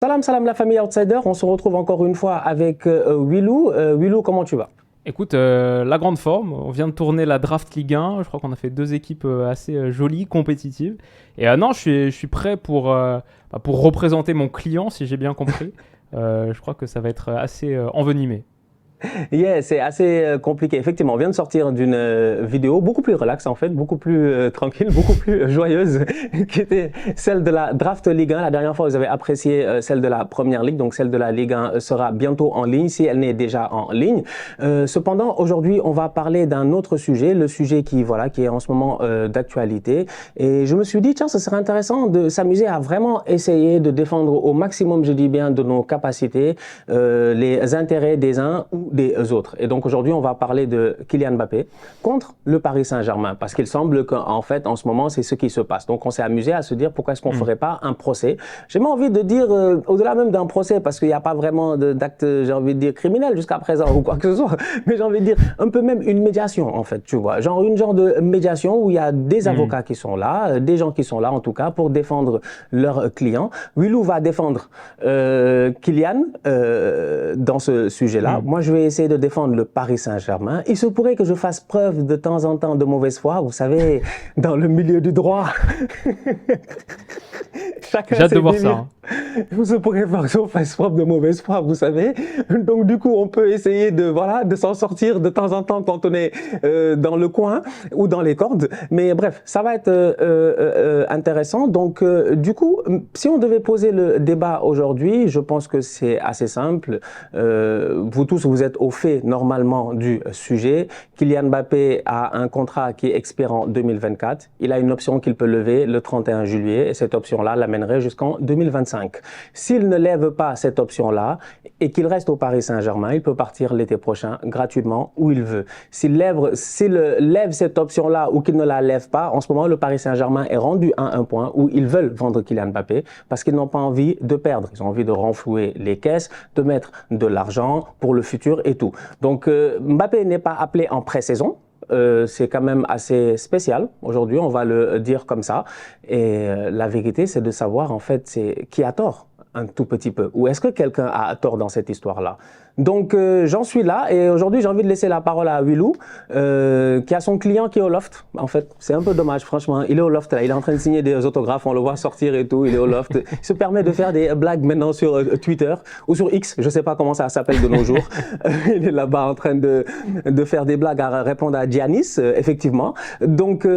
Salam, salam la famille Outsider, on se retrouve encore une fois avec Willou. Willou, comment tu vas? Écoute, la grande forme, on vient de tourner la Draft Ligue 1, je crois qu'on a fait deux équipes assez jolies, compétitives. Et non, je suis prêt pour représenter mon client, si j'ai bien compris. Je crois que ça va être assez envenimé. Yeah, c'est assez compliqué. Effectivement, on vient de sortir d'une vidéo beaucoup plus relaxe en fait, beaucoup plus tranquille, beaucoup plus joyeuse, qui était celle de la Draft Ligue 1. La dernière fois, vous avez apprécié celle de la Première Ligue, donc celle de la Ligue 1 sera bientôt en ligne, si elle n'est déjà en ligne. Cependant, aujourd'hui, on va parler d'un autre sujet, le sujet qui est en ce moment d'actualité. Et je me suis dit, tiens, ce serait intéressant de s'amuser à vraiment essayer de défendre au maximum, je dis bien, de nos capacités, les intérêts des uns ou des autres. Et donc aujourd'hui, on va parler de Kylian Mbappé contre le Paris Saint-Germain, parce qu'il semble qu'en fait, en ce moment, c'est ce qui se passe. Donc on s'est amusé à se dire pourquoi est-ce qu'on ferait pas un procès. J'ai même envie de dire, au-delà même d'un procès, parce qu'il n'y a pas vraiment d'acte, j'ai envie de dire, criminel jusqu'à présent ou quoi que ce soit, mais j'ai envie de dire un peu même une médiation, en fait, tu vois. Genre une genre de médiation où il y a des avocats qui sont là, des gens qui sont là, en tout cas, pour défendre leurs clients. Willou va défendre Kylian dans ce sujet-là. Moi, je vais essayer de défendre le Paris Saint-Germain. Il se pourrait que je fasse preuve de temps en temps de mauvaise foi, vous savez, dans le milieu du droit. J'ai hâte de voir ça. Hein. Vous se pourrez faire que je fasse preuve de mauvaise foi, vous savez. Donc du coup, on peut essayer de s'en sortir de temps en temps quand on est dans le coin ou dans les cordes. Mais bref, ça va être intéressant. Donc du coup, si on devait poser le débat aujourd'hui, je pense que c'est assez simple. Vous tous, vous êtes au fait normalement du sujet. Kylian Mbappé a un contrat qui expire en 2024. Il a une option qu'il peut lever le 31 juillet et cette option-là l'amènerait jusqu'en 2025. S'il ne lève pas cette option-là et qu'il reste au Paris Saint-Germain, il peut partir l'été prochain gratuitement où il veut. S'il lève cette option-là ou qu'il ne la lève pas, en ce moment, le Paris Saint-Germain est rendu à un point où ils veulent vendre Kylian Mbappé parce qu'ils n'ont pas envie de perdre. Ils ont envie de renflouer les caisses, de mettre de l'argent pour le futur et tout. Donc, Mbappé n'est pas appelé en pré-saison. C'est quand même assez spécial. Aujourd'hui, on va le dire comme ça. Et la vérité, c'est de savoir en fait c'est qui a tort un tout petit peu. Ou est-ce que quelqu'un a tort dans cette histoire-là? Donc, j'en suis là et aujourd'hui, j'ai envie de laisser la parole à Willou, qui a son client qui est au loft. En fait, c'est un peu dommage, franchement. Il est au loft, là. Il est en train de signer des autographes. On le voit sortir et tout. Il est au loft. Il se permet de faire des blagues maintenant sur Twitter ou sur X. Je sais pas comment ça s'appelle de nos jours. Il est là-bas en train de faire des blagues à répondre à Giannis, effectivement. Donc,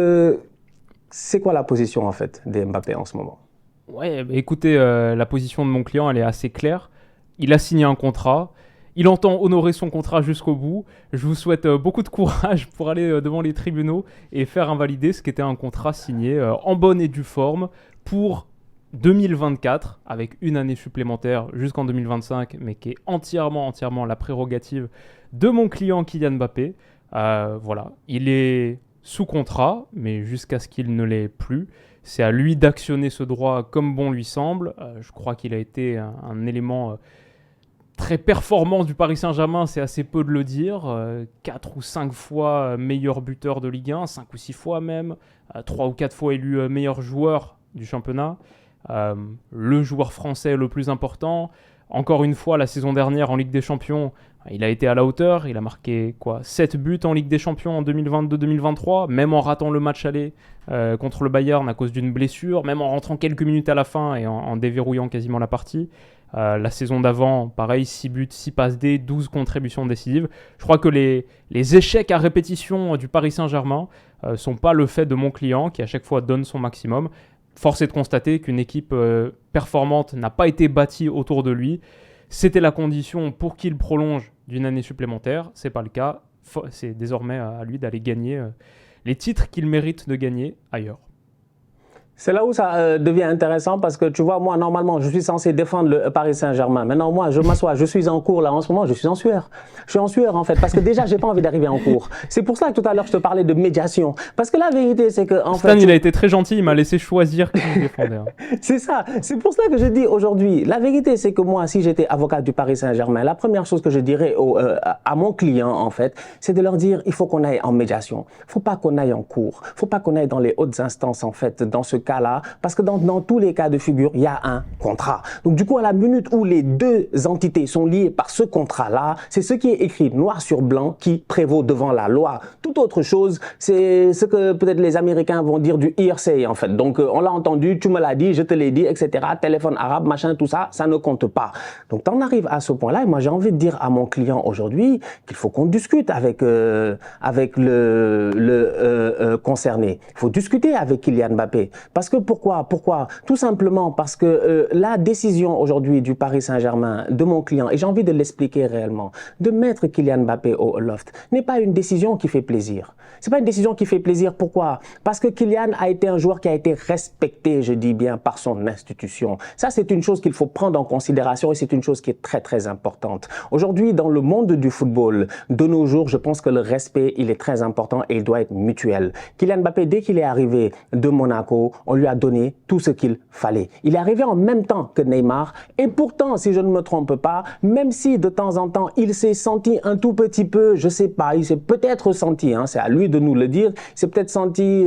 c'est quoi la position, en fait, des Mbappé en ce moment? Ouais, bah écoutez, la position de mon client, elle est assez claire. Il a signé un contrat. Il entend honorer son contrat jusqu'au bout. Je vous souhaite beaucoup de courage pour aller devant les tribunaux et faire invalider ce qui était un contrat signé en bonne et due forme pour 2024, avec une année supplémentaire jusqu'en 2025, mais qui est entièrement la prérogative de mon client Kylian Mbappé. Voilà, il est sous contrat, mais jusqu'à ce qu'il ne l'ait plus. C'est à lui d'actionner ce droit comme bon lui semble. Je crois qu'il a été un élément très performant du Paris Saint-Germain, c'est assez peu de le dire. 4 ou 5 fois meilleur buteur de Ligue 1, 5 ou 6 fois même. 3 ou 4 fois élu meilleur joueur du championnat. Le joueur français le plus important. Encore une fois, la saison dernière en Ligue des Champions, il a été à la hauteur. Il a marqué 7 buts en Ligue des Champions en 2022-2023, même en ratant le match aller contre le Bayern à cause d'une blessure, même en rentrant quelques minutes à la fin et en déverrouillant quasiment la partie. La saison d'avant, pareil, 6 buts, 6 passes D, 12 contributions décisives. Je crois que les échecs à répétition du Paris Saint-Germain ne sont pas le fait de mon client qui à chaque fois donne son maximum. Force est de constater qu'une équipe performante n'a pas été bâtie autour de lui. C'était la condition pour qu'il prolonge d'une année supplémentaire. Ce n'est pas le cas. C'est désormais à lui d'aller gagner les titres qu'il mérite de gagner ailleurs. C'est là où ça devient intéressant parce que tu vois, moi, normalement, je suis censé défendre le Paris Saint-Germain. Maintenant, moi, je m'assois, je suis en cours là en ce moment, je suis en sueur. Je suis en sueur en fait parce que déjà, j'ai pas envie d'arriver en cours. C'est pour ça que tout à l'heure, je te parlais de médiation. Parce que la vérité, c'est que en Stan, fait. il a été très gentil, il m'a laissé choisir qui je défendais. C'est ça. C'est pour ça que je dis aujourd'hui, la vérité, c'est que moi, si j'étais avocat du Paris Saint-Germain, la première chose que je dirais à mon client, en fait, c'est de leur dire, il faut qu'on aille en médiation. Faut pas qu'on aille en cours. Faut pas qu'on aille dans les hautes instances, en fait, dans ce cas-là, parce que dans tous les cas de figure, il y a un contrat. Donc du coup, à la minute où les deux entités sont liées par ce contrat-là, c'est ce qui est écrit noir sur blanc qui prévaut devant la loi. Toute autre chose, c'est ce que peut-être les Américains vont dire du hearsay en fait. Donc on l'a entendu, tu me l'as dit, je te l'ai dit, etc. Téléphone arabe, machin, tout ça, ça ne compte pas. Donc t'en arrives à ce point-là et moi j'ai envie de dire à mon client aujourd'hui qu'il faut qu'on discute avec le concerné. Il faut discuter avec Kylian Mbappé. Parce que pourquoi? Tout simplement parce que la décision aujourd'hui du Paris Saint-Germain, de mon client, et j'ai envie de l'expliquer réellement, de mettre Kylian Mbappé au loft, n'est pas une décision qui fait plaisir. C'est pas une décision qui fait plaisir. Pourquoi? Parce que Kylian a été un joueur qui a été respecté, je dis bien, par son institution. Ça, c'est une chose qu'il faut prendre en considération et c'est une chose qui est très, très importante. Aujourd'hui, dans le monde du football, de nos jours, je pense que le respect, il est très important et il doit être mutuel. Kylian Mbappé, dès qu'il est arrivé de Monaco, on lui a donné tout ce qu'il fallait. Il est arrivé en même temps que Neymar et pourtant, si je ne me trompe pas, même si de temps en temps, il s'est senti un tout petit peu, je sais pas, il s'est peut-être senti, c'est à lui de nous le dire, il s'est peut-être senti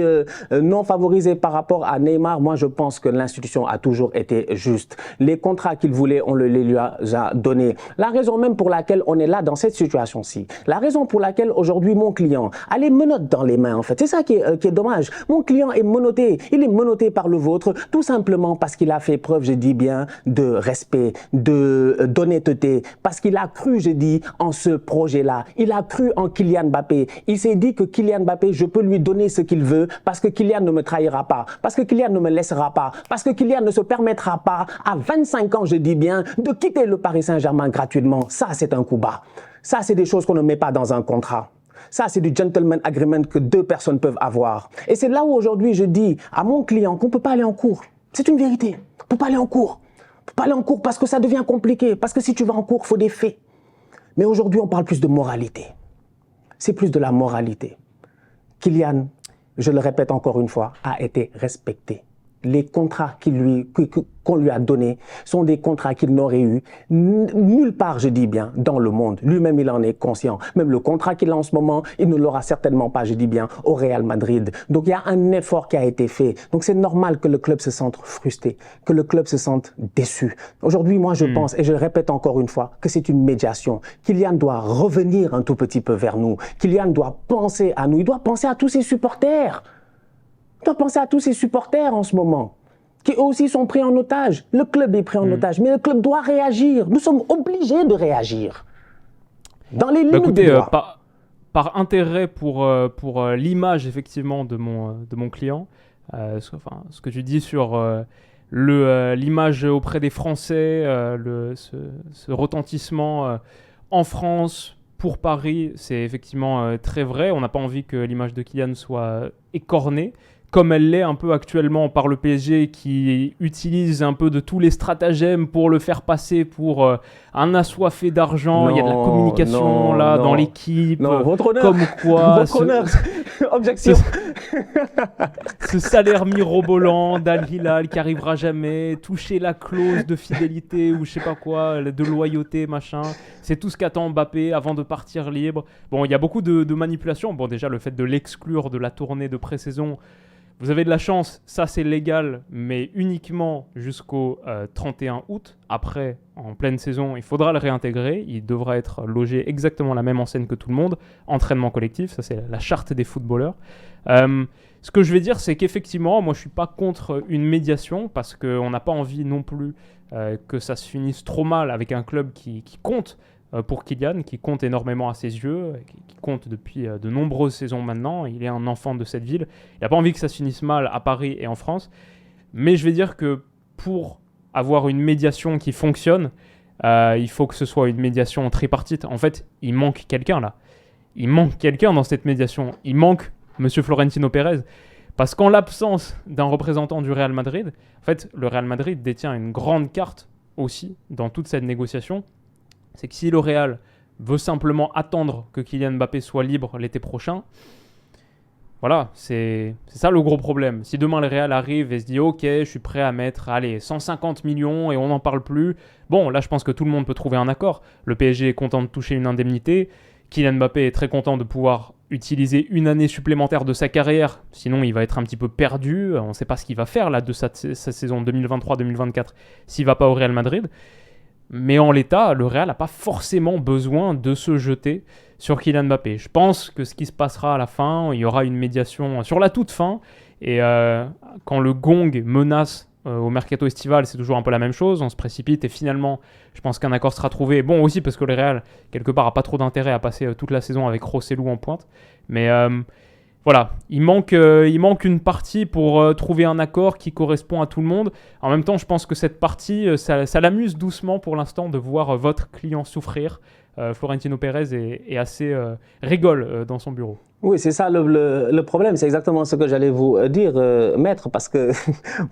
non favorisé par rapport à Neymar. Moi, je pense que l'institution a toujours été juste. Les contrats qu'il voulait, on les lui a donnés. La raison même pour laquelle on est là dans cette situation-ci, la raison pour laquelle aujourd'hui mon client a les menottes dans les mains, en fait, c'est ça qui est dommage. Mon client est menotté, il est menotté par le vôtre, tout simplement parce qu'il a fait preuve, je dis bien, de respect, d'honnêteté, parce qu'il a cru, je dis, en ce projet-là. Il a cru en Kylian Mbappé. Il s'est dit que Kylian Mbappé, je peux lui donner ce qu'il veut parce que Kylian ne me trahira pas, parce que Kylian ne me laissera pas, parce que Kylian ne se permettra pas, à 25 ans, je dis bien, de quitter le Paris Saint-Germain gratuitement. Ça, c'est un coup bas. Ça, c'est des choses qu'on ne met pas dans un contrat. Ça, c'est du gentleman agreement que deux personnes peuvent avoir. Et c'est là où aujourd'hui je dis à mon client qu'on ne peut pas aller en cours. C'est une vérité. On ne peut pas aller en cours. On ne peut pas aller en cours parce que ça devient compliqué. Parce que si tu vas en cours, il faut des faits. Mais aujourd'hui, on parle plus de moralité. C'est plus de la moralité. Kylian, je le répète encore une fois, a été respecté. Les contrats qu'on lui a donnés sont des contrats qu'il n'aurait eu nulle part, je dis bien, dans le monde. Lui-même, il en est conscient. Même le contrat qu'il a en ce moment, il ne l'aura certainement pas, je dis bien, au Real Madrid. Donc, il y a un effort qui a été fait. Donc, c'est normal que le club se sente frustré, que le club se sente déçu. Aujourd'hui, moi, je pense, et je le répète encore une fois, que c'est une médiation. Kylian doit revenir un tout petit peu vers nous. Kylian doit penser à nous. Il doit penser à tous ses supporters. Il doit penser à tous ses supporters en ce moment, qui eux aussi sont pris en otage. Le club est pris en otage, mais le club doit réagir. Nous sommes obligés de réagir. Dans les limites du droit. Par intérêt pour l'image, effectivement, de mon client, ce que tu dis sur l'image auprès des Français, ce retentissement en France, pour Paris, c'est effectivement très vrai. On n'a pas envie que l'image de Kylian soit écornée, comme elle l'est un peu actuellement par le PSG qui utilise un peu de tous les stratagèmes pour le faire passer pour un assoiffé d'argent. Il y a de la communication dans l'équipe. Non, votre honneur. Comme quoi, votre honneur. Objection. Ce salaire mirobolant d'Al Hilal qui arrivera jamais, toucher la clause de fidélité ou je sais pas quoi, de loyauté, machin. C'est tout ce qu'attend Mbappé avant de partir libre. Bon, il y a beaucoup de manipulations. Bon, déjà, le fait de l'exclure de la tournée de pré-saison, vous avez de la chance, ça c'est légal, mais uniquement jusqu'au 31 août. Après, en pleine saison, il faudra le réintégrer. Il devra être logé exactement la même enseigne que tout le monde. Entraînement collectif, ça c'est la charte des footballeurs. Ce que je vais dire, c'est qu'effectivement, moi je ne suis pas contre une médiation parce qu'on n'a pas envie non plus que ça se finisse trop mal avec un club qui compte pour Kylian, qui compte énormément à ses yeux, qui compte depuis de nombreuses saisons maintenant. Il est un enfant de cette ville. Il n'a pas envie que ça se finisse mal à Paris et en France. Mais je vais dire que pour avoir une médiation qui fonctionne, il faut que ce soit une médiation tripartite. En fait, il manque quelqu'un là. Il manque quelqu'un dans cette médiation. Il manque M. Florentino Pérez. Parce qu'en l'absence d'un représentant du Real Madrid, en fait, le Real Madrid détient une grande carte aussi dans toute cette négociation. C'est que si le Real veut simplement attendre que Kylian Mbappé soit libre l'été prochain, voilà, c'est ça le gros problème. Si demain le Real arrive et se dit « Ok, je suis prêt à mettre 150 millions et on n'en parle plus », bon, là je pense que tout le monde peut trouver un accord. Le PSG est content de toucher une indemnité. Kylian Mbappé est très content de pouvoir utiliser une année supplémentaire de sa carrière, sinon il va être un petit peu perdu, on ne sait pas ce qu'il va faire là de sa saison 2023-2024 s'il ne va pas au Real Madrid. Mais en l'état, le Real n'a pas forcément besoin de se jeter sur Kylian Mbappé. Je pense que ce qui se passera à la fin, il y aura une médiation sur la toute fin, et quand le gong menace au mercato estival, c'est toujours un peu la même chose, on se précipite et finalement je pense qu'un accord sera trouvé. Bon aussi parce que le Real quelque part n'a pas trop d'intérêt à passer toute la saison avec Rosselló en pointe, mais voilà, il manque une partie pour trouver un accord qui correspond à tout le monde. En même temps, je pense que cette partie, ça l'amuse doucement pour l'instant de voir votre client souffrir. Florentino Pérez est assez rigole dans son bureau. Oui, c'est ça le problème. C'est exactement ce que j'allais vous dire, maître, parce que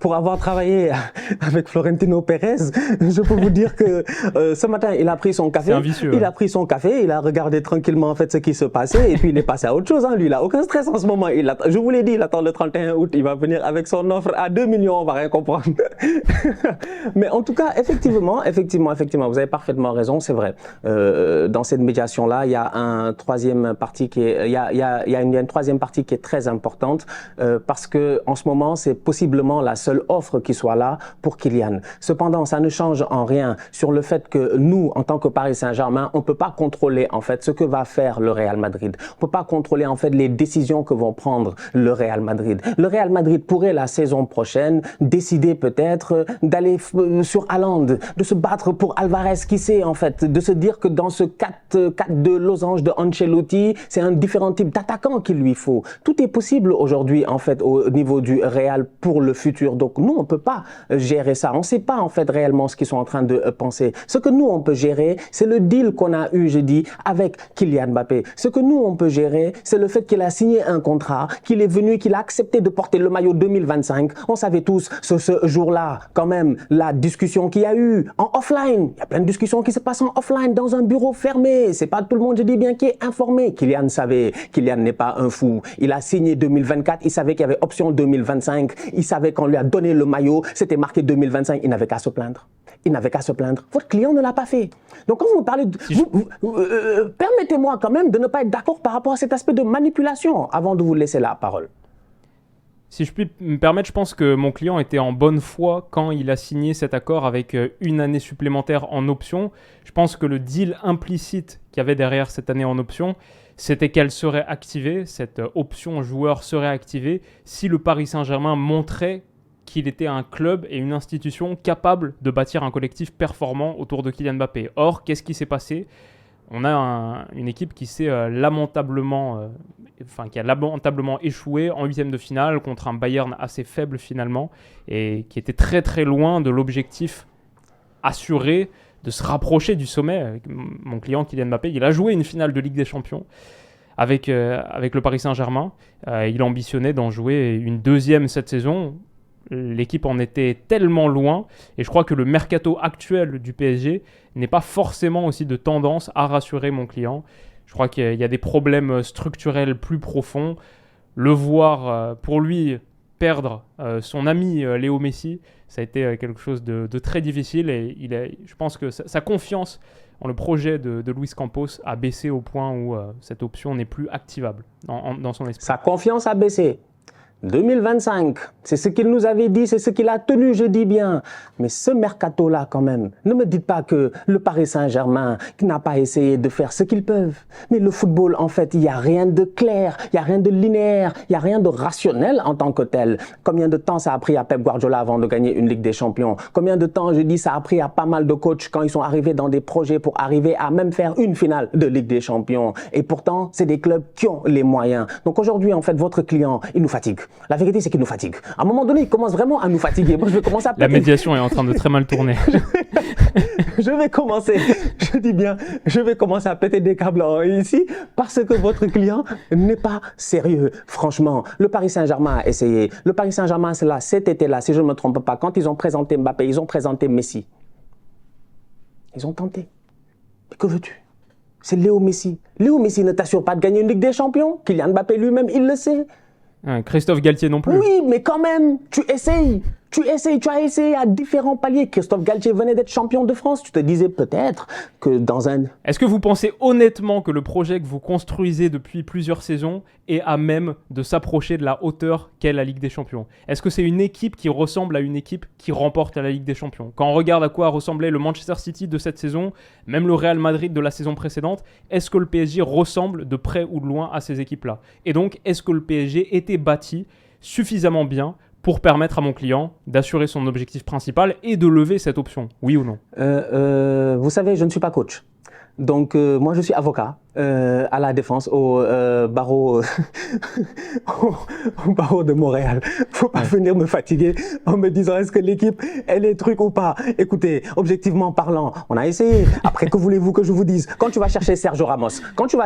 pour avoir travaillé avec Florentino Pérez, je peux vous dire que ce matin, il a pris son café. C'est un vicieux, il a pris son café, il a regardé tranquillement en fait ce qui se passait et puis il est passé à autre chose. Lui, il a aucun stress en ce moment. Je vous l'ai dit, il attend le 31 août, il va venir avec son offre à 2 millions, on va rien comprendre. Mais en tout cas, effectivement, vous avez parfaitement raison, c'est vrai. Dans cette médiation-là, il y a un troisième parti qui est, il y a une troisième partie qui est très importante parce que en ce moment, c'est possiblement la seule offre qui soit là pour Kylian. Cependant, ça ne change en rien sur le fait que nous, en tant que Paris Saint-Germain, on peut pas contrôler en fait ce que va faire le Real Madrid. On peut pas contrôler en fait les décisions que vont prendre le Real Madrid. Le Real Madrid pourrait la saison prochaine décider peut-être d'aller sur Haaland, de se battre pour Alvarez, qui sait en fait, de se dire que dans ce 4-4 de losange de Ancelotti, c'est un différent type d'attaquant qu'il lui faut. Tout est possible aujourd'hui en fait au niveau du Real pour le futur. Donc nous on peut pas gérer ça. On sait pas en fait réellement ce qu'ils sont en train de penser. Ce que nous on peut gérer, c'est le deal qu'on a eu, j'ai dit, avec Kylian Mbappé. Ce que nous on peut gérer, c'est le fait qu'il a signé un contrat, qu'il est venu, qu'il a accepté de porter le maillot 2025. On savait tous ce jour-là quand même la discussion qu'il y a eu en offline. Il y a plein de discussions qui se passent en offline dans un bureau fermé. C'est pas tout le monde, je dis bien, qui est informé. Kylian savait. Kylian n'est pas un fou. Il a signé 2024. Il savait qu'il y avait option 2025. Il savait qu'on lui a donné le maillot. C'était marqué 2025. Il n'avait qu'à se plaindre. Il n'avait qu'à se plaindre. Votre client ne l'a pas fait. Donc quand vous me parlez de... permettez-moi quand même de ne pas être d'accord par rapport à cet aspect de manipulation avant de vous laisser la parole. Si je puis me permettre, je pense que mon client était en bonne foi quand il a signé cet accord avec une année supplémentaire en option. Je pense que le deal implicite qu'il y avait derrière cette année en option, c'était qu'elle serait activée, cette option joueur serait activée, si le Paris Saint-Germain montrait qu'il était un club et une institution capable de bâtir un collectif performant autour de Kylian Mbappé. Or, qu'est-ce qui s'est passé ? On a une équipe qui s'est lamentablement échoué en huitième de finale contre un Bayern assez faible finalement et qui était très très loin de l'objectif assuré de se rapprocher du sommet. Mon client Kylian Mbappé, il a joué une finale de Ligue des Champions avec le Paris Saint-Germain. Il ambitionnait d'en jouer une deuxième cette saison. L'équipe en était tellement loin et je crois que le mercato actuel du PSG n'est pas forcément aussi de tendance à rassurer mon client. Je crois qu'il y a des problèmes structurels plus profonds. Le voir, pour lui, perdre son ami Léo Messi, ça a été quelque chose de très difficile et je pense que sa confiance en le projet de Luis Campos a baissé au point où cette option n'est plus activable dans son esprit. Sa confiance a baissé. 2025, c'est ce qu'il nous avait dit, c'est ce qu'il a tenu, je dis bien. Mais ce mercato-là, quand même, ne me dites pas que le Paris Saint-Germain n'a pas essayé de faire ce qu'ils peuvent. Mais le football, en fait, il n'y a rien de clair, il n'y a rien de linéaire, il n'y a rien de rationnel en tant que tel. Combien de temps ça a pris à Pep Guardiola avant de gagner une Ligue des Champions? Combien de temps, je dis, ça a pris à pas mal de coachs quand ils sont arrivés dans des projets pour arriver à même faire une finale de Ligue des Champions? Et pourtant, c'est des clubs qui ont les moyens. Donc aujourd'hui, en fait, votre client, il nous fatigue. La vérité, c'est qu'il nous fatigue. À un moment donné, il commence vraiment à nous fatiguer. Moi, je vais commencer à péter. La médiation est en train de très mal tourner. Je vais commencer, je dis bien, je vais commencer à péter des câbles ici parce que votre client n'est pas sérieux. Franchement, le Paris Saint-Germain a essayé. Le Paris Saint-Germain, c'est là, cet été-là, si je ne me trompe pas, quand ils ont présenté Mbappé, ils ont présenté Messi. Ils ont tenté. Mais que veux-tu? C'est Léo Messi. Léo Messi ne t'assure pas de gagner une Ligue des Champions. Kylian Mbappé lui-même, il le sait. Christophe Galtier non plus. Oui, mais quand même, tu tu as essayé à différents paliers. Christophe Galtier venait d'être champion de France. Tu te disais peut-être que dans un... Est-ce que vous pensez honnêtement que le projet que vous construisez depuis plusieurs saisons est à même de s'approcher de la hauteur qu'est la Ligue des Champions? Est-ce que c'est une équipe qui ressemble à une équipe qui remporte la Ligue des Champions? Quand on regarde à quoi ressemblait le Manchester City de cette saison, même le Real Madrid de la saison précédente, est-ce que le PSG ressemble de près ou de loin à ces équipes-là? Et donc, est-ce que le PSG était bâti suffisamment bien pour permettre à mon client d'assurer son objectif principal et de lever cette option? Oui ou non? Vous savez, je ne suis pas coach. Donc, moi, je suis avocat à la défense au barreau, au barreau de Montréal. Faut pas venir me fatiguer en me disant est-ce que l'équipe, elle est truc ou pas. Écoutez, objectivement parlant, on a essayé. Après, que voulez-vous que je vous dise? Quand tu vas chercher Sergio Ramos, quand tu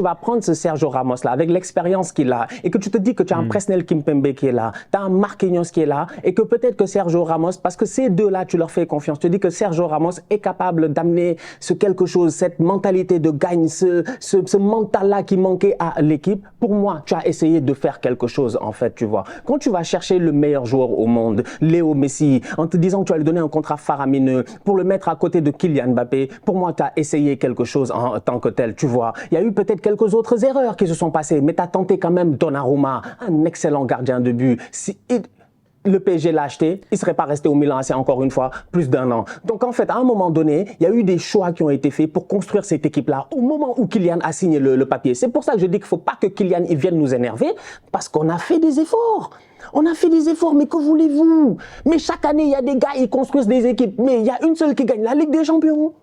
vas prendre ce Sergio Ramos là, avec l'expérience qu'il a, et que tu te dis que tu as un Presnel Kimpembe qui est là, tu as un Marquinhos qui est là, et que peut-être que Sergio Ramos, parce que ces deux-là, tu leur fais confiance, tu te dis que Sergio Ramos est capable d'amener ce quelque chose, cette mentalité de gagne, ce mental-là qui manquait à l'équipe. Pour moi, tu as essayé de faire quelque chose, en fait, tu vois. Quand tu vas chercher le meilleur joueur au monde, Léo Messi, en te disant que tu vas lui donner un contrat faramineux pour le mettre à côté de Kylian Mbappé, pour moi, tu as essayé quelque chose en tant que tel, tu vois. Il y a eu peut-être quelques autres erreurs qui se sont passées, mais tu as tenté quand même Donnarumma, un excellent gardien de but. Le PSG l'a acheté, il ne serait pas resté au Milan AC encore une fois plus d'1 an. Donc en fait, à un moment donné, il y a eu des choix qui ont été faits pour construire cette équipe-là au moment où Kylian a signé le papier. C'est pour ça que je dis qu'il ne faut pas que Kylian il vienne nous énerver, parce qu'on a fait des efforts. On a fait des efforts, mais que voulez-vous? Mais chaque année, il y a des gars, ils construisent des équipes, mais il y a une seule qui gagne, la Ligue des Champions.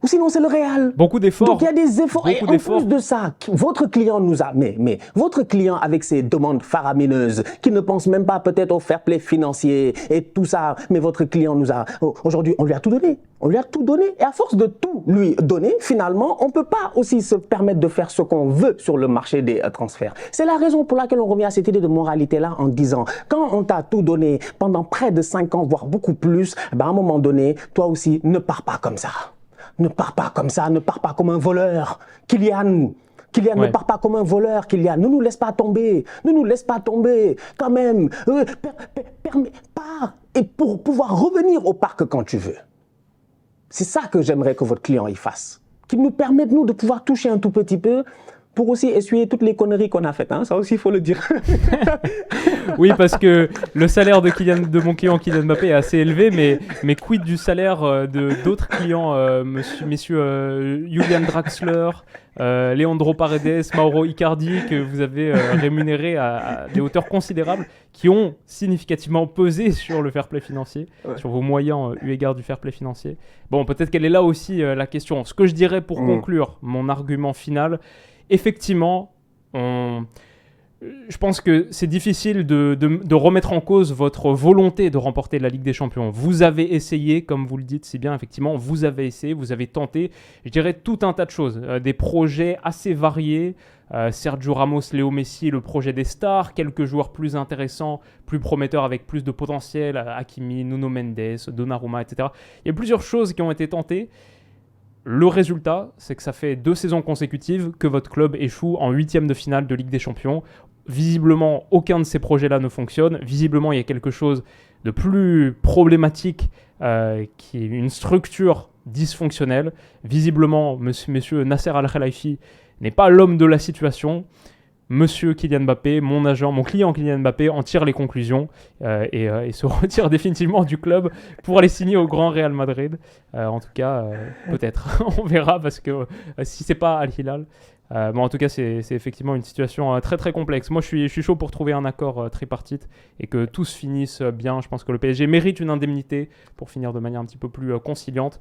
Ou sinon, c'est le Real. Beaucoup d'efforts. Donc, il y a des efforts. Et en plus de ça, votre client nous a... Mais votre client, avec ses demandes faramineuses, qui ne pense même pas peut-être au fair play financier et tout ça, mais votre client nous a... Aujourd'hui, on lui a tout donné. On lui a tout donné. Et à force de tout lui donner, finalement, on ne peut pas aussi se permettre de faire ce qu'on veut sur le marché des transferts. C'est la raison pour laquelle on revient à cette idée de moralité-là en disant, quand on t'a tout donné pendant près de 5 ans, voire beaucoup plus, à un moment donné, toi aussi, ne pars pas comme ça. Ne pars pas comme ça, ne pars pas comme un voleur. Kylian, ne pars pas comme un voleur, Kylian. Ne nous laisse pas tomber. Ne nous laisse pas tomber. Quand même, pars. Et pour pouvoir revenir au parc quand tu veux. C'est ça que j'aimerais que votre client y fasse. Qu'il nous permette, nous, de pouvoir toucher un tout petit peu pour aussi essuyer toutes les conneries qu'on a faites. Hein. Ça aussi, il faut le dire. Oui, parce que le salaire de mon client Kylian Mbappé est assez élevé, mais quid du salaire d'autres clients, messieurs Julian Draxler, Leandro Paredes, Mauro Icardi, que vous avez rémunérés à des hauteurs considérables, qui ont significativement pesé sur le fair play financier, sur vos moyens eu égard du fair play financier. Bon, peut-être qu'elle est là aussi la question. Ce que je dirais pour conclure mon argument final, effectivement, je pense que c'est difficile de remettre en cause votre volonté de remporter la Ligue des Champions. Vous avez essayé, comme vous le dites si bien, effectivement, vous avez essayé, vous avez tenté, je dirais, tout un tas de choses. Des projets assez variés, Sergio Ramos, Léo Messi, le projet des stars, quelques joueurs plus intéressants, plus prometteurs avec plus de potentiel, Hakimi, Nuno Mendes, Donnarumma, etc. Il y a plusieurs choses qui ont été tentées. Le résultat, c'est que ça fait 2 saisons consécutives que votre club échoue en 8e de finale de Ligue des Champions. Visiblement, aucun de ces projets-là ne fonctionne. Visiblement, il y a quelque chose de plus problématique qui est une structure dysfonctionnelle. Visiblement, monsieur Nasser Al-Khelaifi n'est pas l'homme de la situation. Monsieur Kylian Mbappé, mon agent, mon client Kylian Mbappé en tire les conclusions et se retire définitivement du club pour aller signer au Grand Real Madrid. En tout cas, peut-être. On verra parce que si c'est pas Al Hilal. En tout cas, c'est effectivement une situation très très complexe. Moi, je suis chaud pour trouver un accord tripartite et que tout se finisse bien. Je pense que le PSG mérite une indemnité pour finir de manière un petit peu plus conciliante.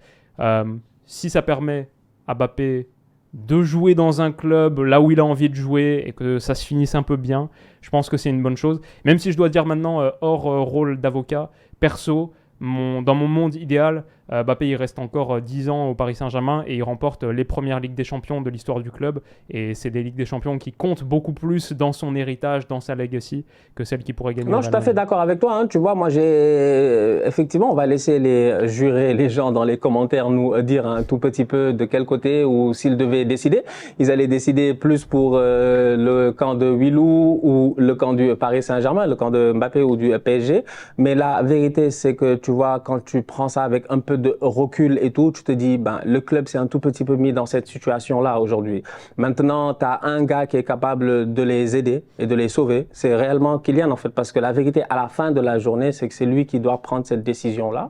Si ça permet à Mbappé de jouer dans un club là où il a envie de jouer et que ça se finisse un peu bien, je pense que c'est une bonne chose. Même si je dois dire maintenant, hors rôle d'avocat, perso, dans mon monde idéal, Mbappé, il reste encore 10 ans au Paris Saint-Germain et il remporte les premières Ligues des Champions de l'histoire du club. Et c'est des Ligues des Champions qui comptent beaucoup plus dans son héritage, dans sa legacy, que celles qui pourraient gagner. Non, je suis tout à fait d'accord avec toi. Hein. Tu vois, moi, effectivement, on va laisser les jurés, les gens dans les commentaires nous dire un tout petit peu de quel côté ou s'ils devaient décider. Ils allaient décider plus pour le camp de Wilou ou le camp du Paris Saint-Germain, le camp de Mbappé ou du PSG. Mais la vérité, c'est que tu vois, quand tu prends ça avec un peu de recul et tout, tu te dis, le club s'est un tout petit peu mis dans cette situation-là aujourd'hui. Maintenant, tu as un gars qui est capable de les aider et de les sauver. C'est réellement Kylian, en fait, parce que la vérité, à la fin de la journée, c'est que c'est lui qui doit prendre cette décision-là.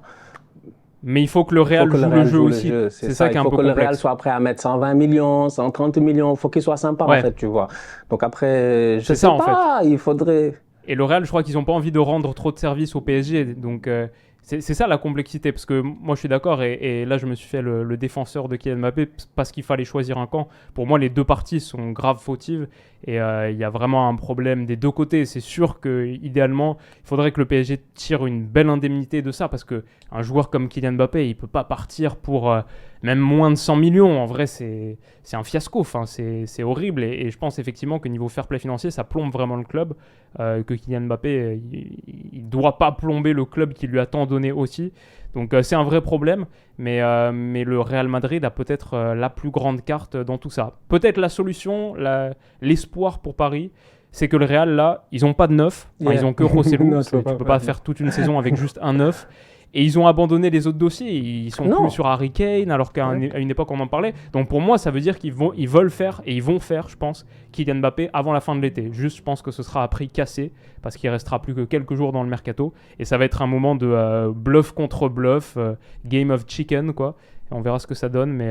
Mais il faut que le Real joue le jeu aussi. C'est ça qui est un peu complexe. Il faut que le Real soit prêt à mettre 120 millions, 130 millions. Il faut qu'il soit sympa, en fait, tu vois. Donc après, je sais pas, il faudrait... Et le Real, je crois qu'ils n'ont pas envie de rendre trop de services au PSG. Donc, c'est ça la complexité. Parce que moi, je suis d'accord. Et là, je me suis fait le défenseur de Kylian Mbappé parce qu'il fallait choisir un camp. Pour moi, les deux parties sont grave fautives. Et il y a vraiment un problème des deux côtés. C'est sûr qu'idéalement, il faudrait que le PSG tire une belle indemnité de ça. Parce qu'un joueur comme Kylian Mbappé, il ne peut pas partir pour même moins de 100 millions. En vrai, c'est un fiasco. Enfin, c'est horrible. Et je pense effectivement que niveau fair play financier, ça plombe vraiment le club. Que Kylian Mbappé, il ne doit pas plomber le club qui lui a tant donné aussi. Donc c'est un vrai problème, mais le Real Madrid a peut-être la plus grande carte dans tout ça. Peut-être la solution, l'espoir pour Paris, c'est que le Real, là, ils n'ont pas de neuf. Enfin, ils n'ont que Rosselló, parce que tu ne peux pas faire toute une saison avec juste un neuf. Et ils ont abandonné les autres dossiers. Ils sont plus sur Harry Kane, alors qu'à une époque, on en parlait. Donc pour moi, ça veut dire ils veulent faire, et ils vont faire, je pense, Kylian Mbappé avant la fin de l'été. Juste, je pense que ce sera à prix cassé, parce qu'il restera plus que quelques jours dans le mercato. Et ça va être un moment de bluff contre bluff, game of chicken, quoi. On verra ce que ça donne, mais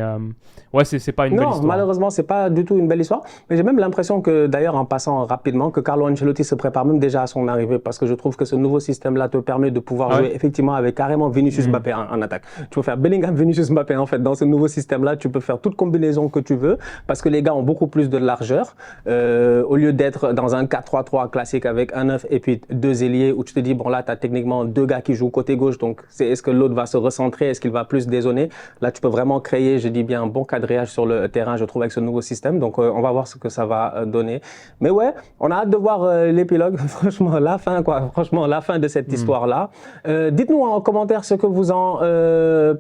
ouais, c'est pas une belle histoire. Non, malheureusement, c'est pas du tout une belle histoire. Mais j'ai même l'impression que, d'ailleurs, en passant rapidement, que Carlo Ancelotti se prépare même déjà à son arrivée, parce que je trouve que ce nouveau système-là te permet de pouvoir jouer effectivement avec carrément Vinicius Mbappé en attaque. Tu peux faire Bellingham, Vinicius Mbappé, en fait. Dans ce nouveau système-là, tu peux faire toute combinaison que tu veux, parce que les gars ont beaucoup plus de largeur. Au lieu d'être dans un 4-3-3 classique avec un 9 et puis deux ailiers, où tu te dis, bon là, tu as techniquement deux gars qui jouent côté gauche, donc est-ce que l'autre va se recentrer, est-ce qu'il va plus dézoner? Là, tu peux vraiment créer, je dis bien, un bon quadrillage sur le terrain, je trouve, avec ce nouveau système. Donc, on va voir ce que ça va donner. Mais ouais, on a hâte de voir l'épilogue. Franchement, la fin, quoi. Franchement, la fin de cette histoire-là. Dites-nous en commentaire ce que vous en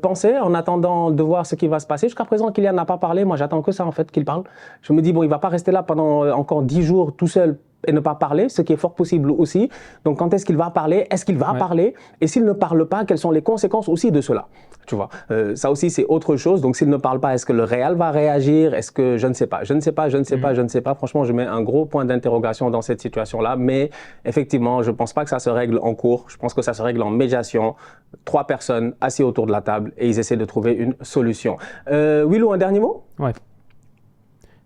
pensez, en attendant de voir ce qui va se passer. Jusqu'à présent, Kylian n'a pas parlé. Moi, j'attends que ça, en fait, qu'il parle. Je me dis, bon, il va pas rester là pendant encore 10 jours tout seul et ne pas parler, ce qui est fort possible aussi. Donc, quand est-ce qu'il va parler? Est-ce qu'il va parler? Et s'il ne parle pas, quelles sont les conséquences aussi de cela? Tu vois, ça aussi, c'est autre chose. Donc, s'il ne parle pas, est-ce que le Real va réagir? Est-ce que, je ne sais pas. Franchement, je mets un gros point d'interrogation dans cette situation-là. Mais effectivement, je ne pense pas que ça se règle en cours. Je pense que ça se règle en médiation. 3 personnes assises autour de la table et ils essaient de trouver une solution. Willow, un dernier mot? Ouais.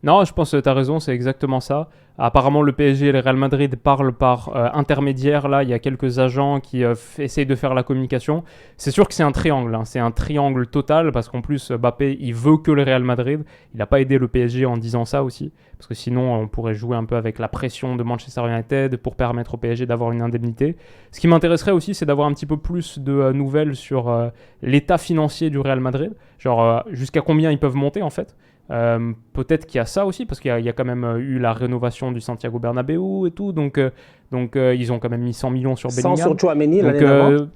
Non, je pense que tu as raison, c'est exactement ça. Apparemment, le PSG et le Real Madrid parlent par intermédiaire. Là, il y a quelques agents qui essayent de faire la communication. C'est sûr que c'est un triangle. C'est un triangle total parce qu'en plus, Mbappé, il veut que le Real Madrid. Il n'a pas aidé le PSG en disant ça aussi. Parce que sinon, on pourrait jouer un peu avec la pression de Manchester United pour permettre au PSG d'avoir une indemnité. Ce qui m'intéresserait aussi, c'est d'avoir un petit peu plus de nouvelles sur l'état financier du Real Madrid. Genre, jusqu'à combien ils peuvent monter en fait. Peut-être qu'il y a ça aussi parce qu'il y a quand même eu la rénovation du Santiago Bernabéu et tout, donc ils ont quand même mis 100 millions sur Bellingham. 100 sur Tchouaméni l'année d'avant.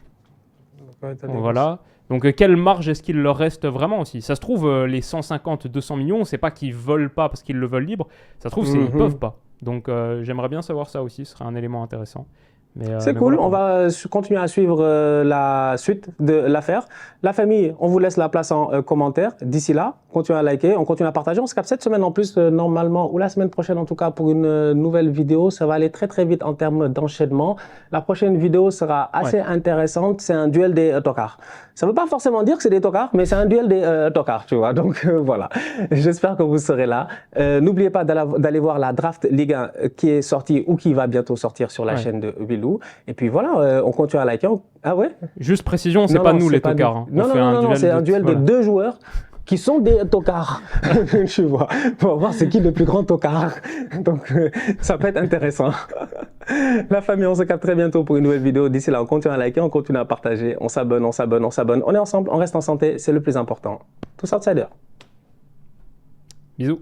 Voilà. Donc quelle marge est-ce qu'il leur reste vraiment aussi? Ça se trouve les 150-200 millions, c'est pas qu'ils veulent pas parce qu'ils le veulent libre, ça se trouve ils peuvent pas. Donc j'aimerais bien savoir ça aussi, ce serait un élément intéressant. C'est cool, voilà. On va continuer à suivre la suite de l'affaire. La famille, on vous laisse la place en commentaire. D'ici là, continuez à liker, on continue à partager. On se capte cette semaine en plus, normalement, ou la semaine prochaine en tout cas, pour une nouvelle vidéo. Ça va aller très très vite en termes d'enchaînement. La prochaine vidéo sera assez intéressante. C'est un duel des tocards. Ça ne veut pas forcément dire que c'est des tocards, mais c'est un duel des tocards, tu vois. Donc voilà, j'espère que vous serez là. N'oubliez pas d'aller voir la Draft Ligue 1 qui est sortie ou qui va bientôt sortir sur la chaîne de Wilou. Et puis voilà, on continue à liker. Ah ouais? Juste précision, c'est pas nous les tocards. Hein. Non, c'est un duel de 2 joueurs qui sont des tocards. Tu vois, pour voir c'est qui le plus grand tocard. Donc ça peut être intéressant. La famille, on se capte très bientôt pour une nouvelle vidéo. D'ici là, on continue à liker, on continue à partager, on s'abonne, on s'abonne, on s'abonne. On est ensemble, on reste en santé, c'est le plus important. Tous outsiders. Bisous.